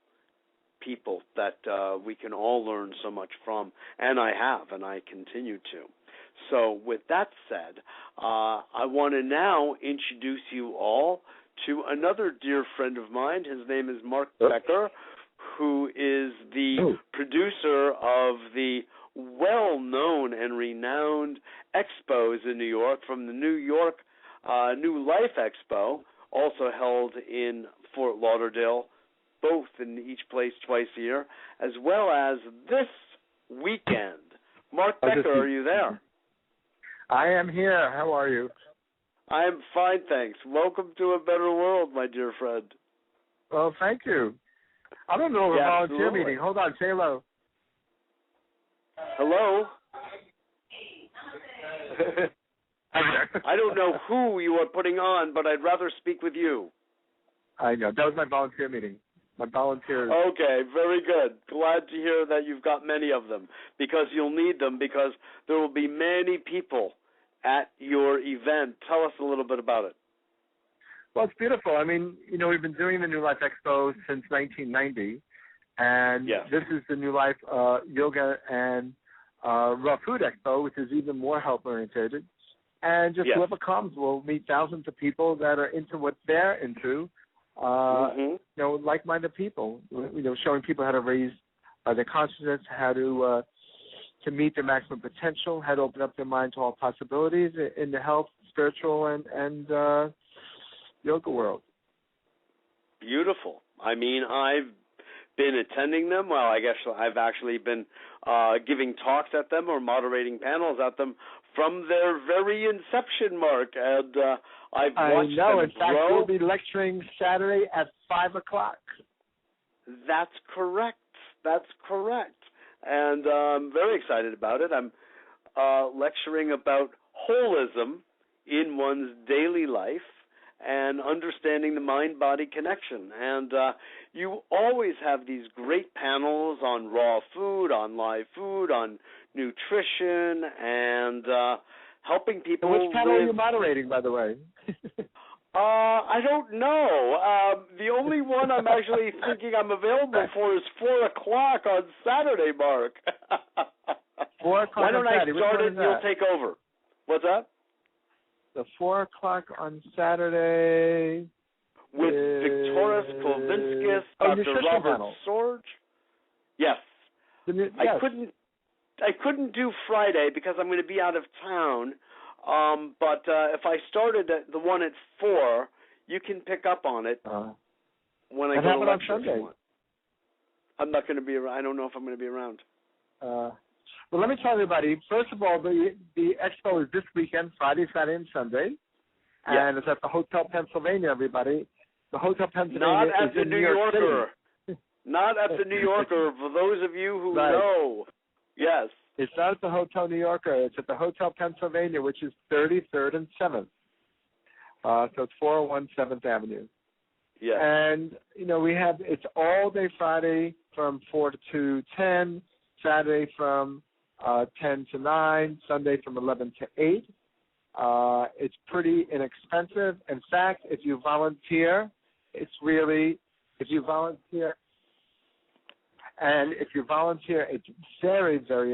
people that we can all learn so much from, and I have, and I continue to. So with that said, I want to now introduce you all to another dear friend of mine. His name is Mark Becker, who is the producer of the well-known and renowned expos in New York, from the New York New Life Expo, also held in Fort Lauderdale, both in each place twice a year, as well as this weekend. Mark Becker, are you there? I am here. How are you? I am fine, thanks. Welcome to a better world, my dear friend. Well, thank you. I don't know of a volunteer absolutely. meeting. Hold on, say hello. Hello? I don't know who you are putting on, but I'd rather speak with you. I know. That was my volunteer meeting. My volunteers. Okay, very good. Glad to hear that you've got many of them, because you'll need them, because there will be many people at your event. Tell us a little bit about it. Well, it's beautiful. I mean, you know, we've been doing the New Life Expo since 1990, and Yes. this is the New Life Yoga and Raw Food Expo, which is even more health-oriented. And just Yes. whoever comes will meet thousands of people that are into what they're into, you know, like-minded people, you know, showing people how to raise their consciousness, how to meet their maximum potential, how to open up their mind to all possibilities in the health, spiritual, and yoga world. Beautiful. I mean, I've been attending them. Well, I guess I've actually been giving talks at them or moderating panels at them from their very inception, Mark. And I've watched them In fact, grow. we'll be lecturing Saturday at 5 o'clock. That's correct. That's correct. And I'm very excited about it. I'm lecturing about holism in one's daily life and understanding the mind-body connection. And you always have these great panels on raw food, on live food, on nutrition, and helping people. And which panel are you moderating, by the way? I don't know. The only one I'm actually thinking I'm available for is 4 o'clock on Saturday, Mark. 4 o'clock Why don't on I Saturday. start it Which and one you'll is that? take over? What's that? The 4 o'clock on Saturday. With Victoras Kovinskis, Oh, Dr. nutrition Robert panel. Sorge? Yes. Yes. I couldn't do Friday because I'm going to be out of town. But if I started at the one at 4, you can pick up on it when I go to lecture. On Sunday? I'm not going to be around. I don't know if I'm going to be around. Well, let me tell everybody. First of all, the expo is this weekend, Friday, Saturday, and Sunday, and it's at the Hotel Pennsylvania. Everybody, the Hotel Pennsylvania not at is the in New New York Yorker. City. Not at the New Yorker. For those of you who Right. know, yes. It's not at the Hotel New Yorker. It's at the Hotel Pennsylvania, which is 33rd and 7th. So it's 401 7th Avenue. Yes. And, you know, it's all day Friday from 4 to 10, Saturday from 10 to 9, Sunday from 11 to 8. It's pretty inexpensive. In fact, if you volunteer, it's very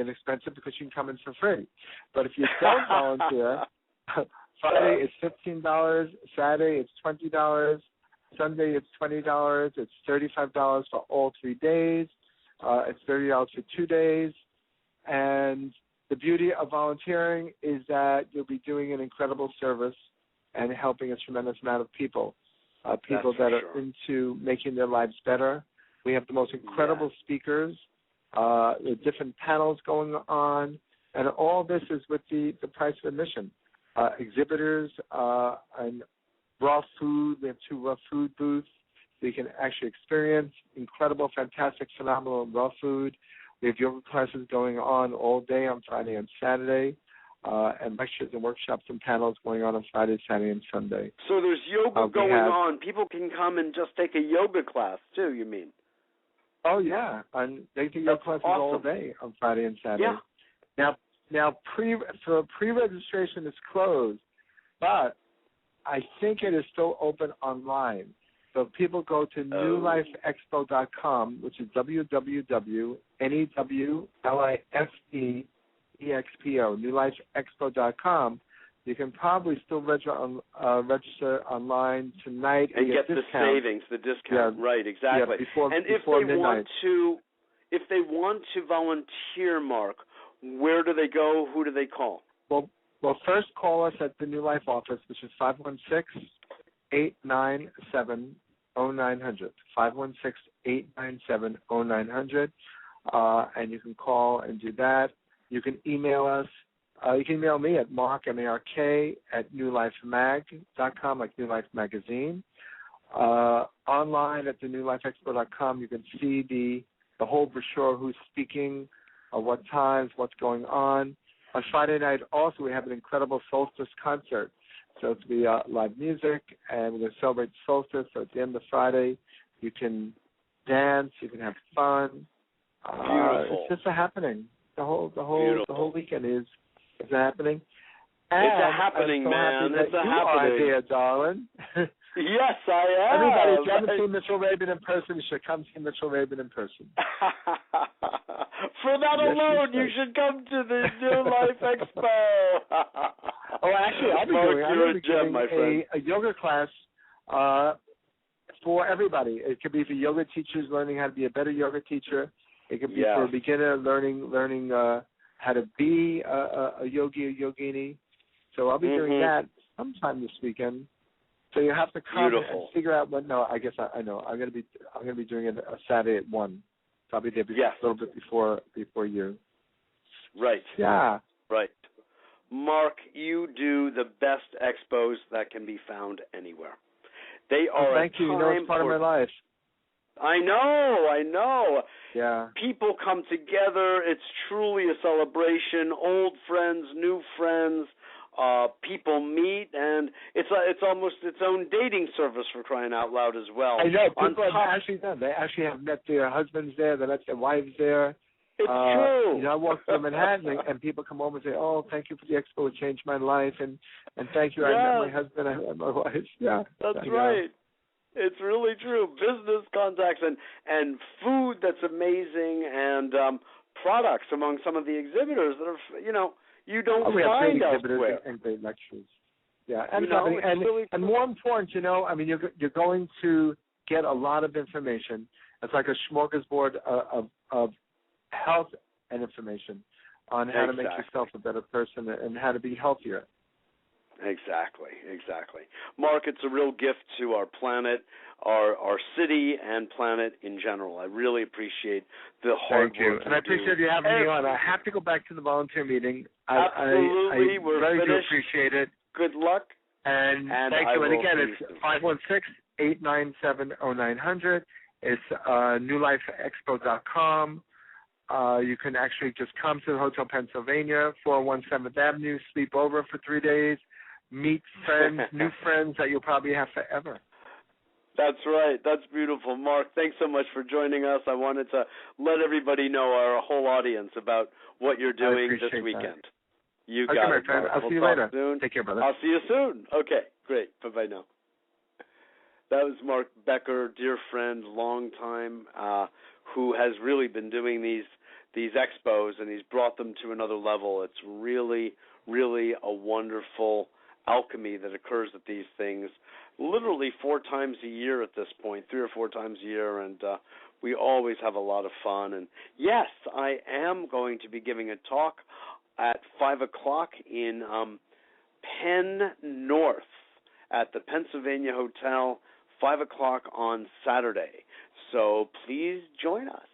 inexpensive because you can come in for free. But if you don't volunteer, Friday it's $15, Saturday it's $20, Sunday it's $20, it's $35 for all 3 days, it's $30 for 2 days, and the beauty of volunteering is that you'll be doing an incredible service and helping a tremendous amount of people that are into making their lives better. We have the most incredible speakers, the different panels going on, and all this is with the price of admission. Exhibitors and raw food. We have 2 raw food booths. So you can actually experience incredible, fantastic, phenomenal raw food. We have yoga classes going on all day on Friday and Saturday, and lectures and workshops and panels going on Friday, Saturday, and Sunday. So there's yoga going on. People can come and just take a yoga class too, you mean? Oh, yeah. And they do yoga classes all day on Friday and Saturday. Yeah. Now pre-registration is closed, but I think it is still open online. So if people go to newlifeexpo.com, which is www.newlifeexpo, newlifeexpo.com, you can probably still register online tonight and get the savings, the discount. Yeah. Right, exactly. Yeah, and if they want to volunteer, Mark, where do they go? Who do they call? Well, first call us at the New Life office, which is 516-897-0900. 516-897-0900. And you can call and do that. You can email us. You can email me at Mark, M-A-R-K, at newlifemag.com, like New Life Magazine. Online at thenewlifeexpo.com, you can see the whole brochure, who's speaking, what times, what's going on. On Friday night, also, we have an incredible solstice concert. So it's going to be live music, and we're going to celebrate solstice. So at the end of Friday, you can dance, you can have fun. Beautiful. It's just a happening. The whole weekend is happening. And it's a happening, man. It's a happening. You are there, darling. Yes, I am. Everybody, if you haven't seen Mitchell Rabin in person, you should come see Mitchell Rabin in person. For that alone, you should come to the New Life Expo. Actually, I'll be doing a yoga class for everybody. It could be for yoga teachers learning how to be a better yoga teacher. It could be for a beginner learning how to be a yogi or yogini. So I'll be doing that sometime this weekend. So you have to come and figure out when. No, I guess I know. I'm gonna be doing it a Saturday at 1. So I'll be there a little bit before you. Right. Yeah. Right. Mark, you do the best expos that can be found anywhere. They are. Thank you. You know, it's part of my life. I know. Yeah. People come together. It's truly a celebration. Old friends, new friends. People meet, and it's almost its own dating service, for crying out loud, as well. I know. People have actually done. They actually have met their husbands there. They met their wives there. It's true. You know, I walk through Manhattan, and people come over and say, "Oh, thank you for the expo. It changed my life." And thank you. I met my husband. I met my wife. Yeah. That's right. It's really true. Business contacts and food that's amazing, and products among some of the exhibitors that are, you don't we have find great elsewhere. And great lectures. Yeah, and really and more important, you're going to get a lot of information. It's like a smorgasbord of health and information on how to make yourself a better person and how to be healthier. Exactly. Mark, it's a real gift to our planet, our city, and planet in general. I really appreciate the hard work. Thank you. And I appreciate you having me on. I have to go back to the volunteer meeting. Absolutely. I really do appreciate it. Good luck. And thank you. And again, it's 516-897-0900. It's newlifeexpo.com. You can actually just come to the Hotel Pennsylvania, 401 7th Avenue, sleep over for 3 days, meet friends, new friends that you'll probably have forever. That's right. That's beautiful. Mark, thanks so much for joining us. I wanted to let everybody know, our whole audience, about what you're doing this weekend. That. You got it, friend. I'll see you later. Soon. Take care, brother. I'll see you soon. Okay, great. Bye-bye now. That was Mark Becker, dear friend, long time, who has really been doing these expos, and he's brought them to another level. It's really, really a wonderful alchemy that occurs at these things, literally 4 times a year at this point, 3 or 4 times a year, and we always have a lot of fun. And yes, I am going to be giving a talk at 5 o'clock in Penn North at the Pennsylvania Hotel, 5 o'clock on Saturday. So please join us.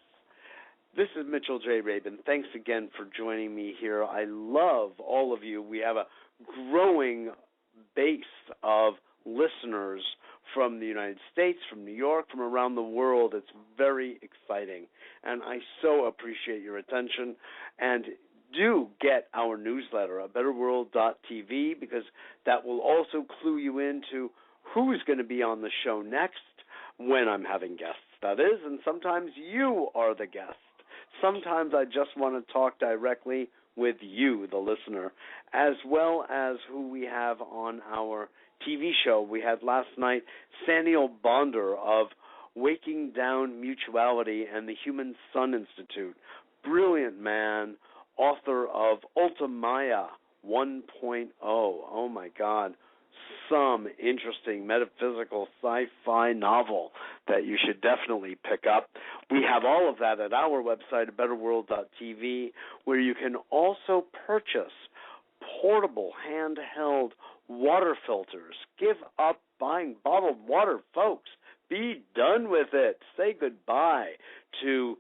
This is Mitchell J. Rabin. Thanks again for joining me here. I love all of you. We have a growing base of listeners from the United States, from New York, from around the world. It's very exciting, and I so appreciate your attention. And do get our newsletter, abetterworld.tv, because that will also clue you into who's going to be on the show next, when I'm having guests, that is, and sometimes you are the guest. Sometimes I just want to talk directly with you, the listener, as well as who we have on our TV show. We had last night Saniel Bonder of Waking Down Mutuality and the Human Sun Institute. Brilliant man, author of Ultimaya 1.0. Oh, my God. Some interesting metaphysical sci-fi novel that you should definitely pick up. We have all of that at our website, betterworld.tv, where you can also purchase portable, handheld water filters. Give up buying bottled water, folks. Be done with it. Say goodbye to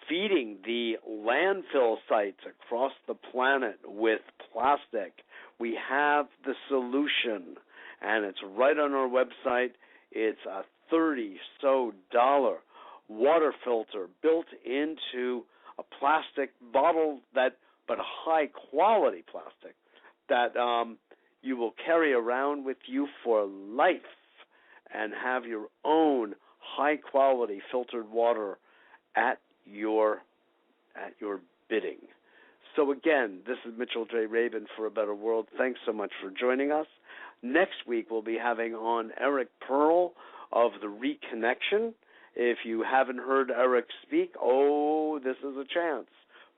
feeding the landfill sites across the planet with plastic. We have the solution, and it's right on our website. It's a $30 water filter built into a plastic bottle, but high quality plastic that you will carry around with you for life and have your own high quality filtered water at your bidding. So again, this is Mitchell J. Rabin for A Better World. Thanks so much for joining us. Next week we'll be having on Eric Pearl of The Reconnection. If you haven't heard Eric speak, this is a chance.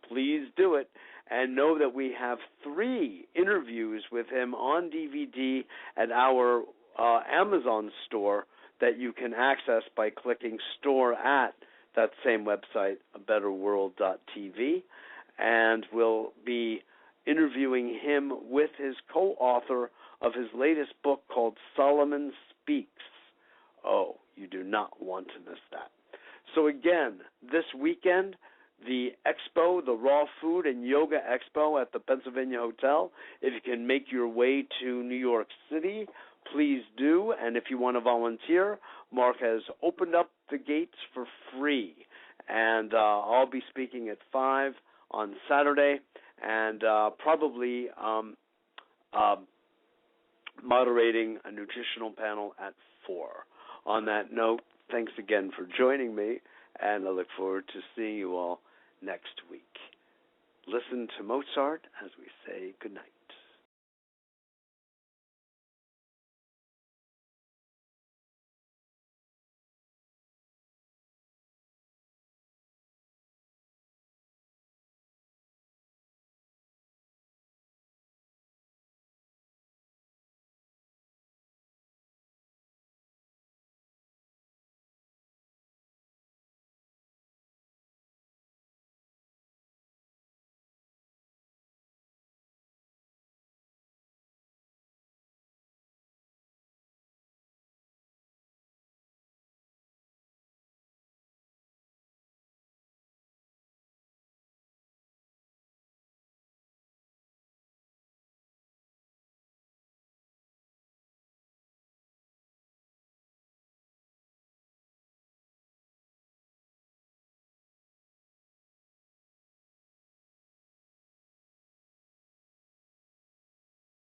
Please do it. And know that we have 3 interviews with him on DVD at our Amazon store that you can access by clicking store at that same website, abetterworld.tv. And we'll be interviewing him with his co-author of his latest book called Solomon Speaks. Oh, you do not want to miss that. So again, this weekend, the expo, the Raw Food and Yoga Expo at the Pennsylvania Hotel. If you can make your way to New York City, please do. And if you want to volunteer, Mark has opened up the gates for free. And I'll be speaking at 5 on Saturday and probably moderating a nutritional panel at 4. On that note, thanks again for joining me, and I look forward to seeing you all next week. Listen to Mozart as we say goodnight.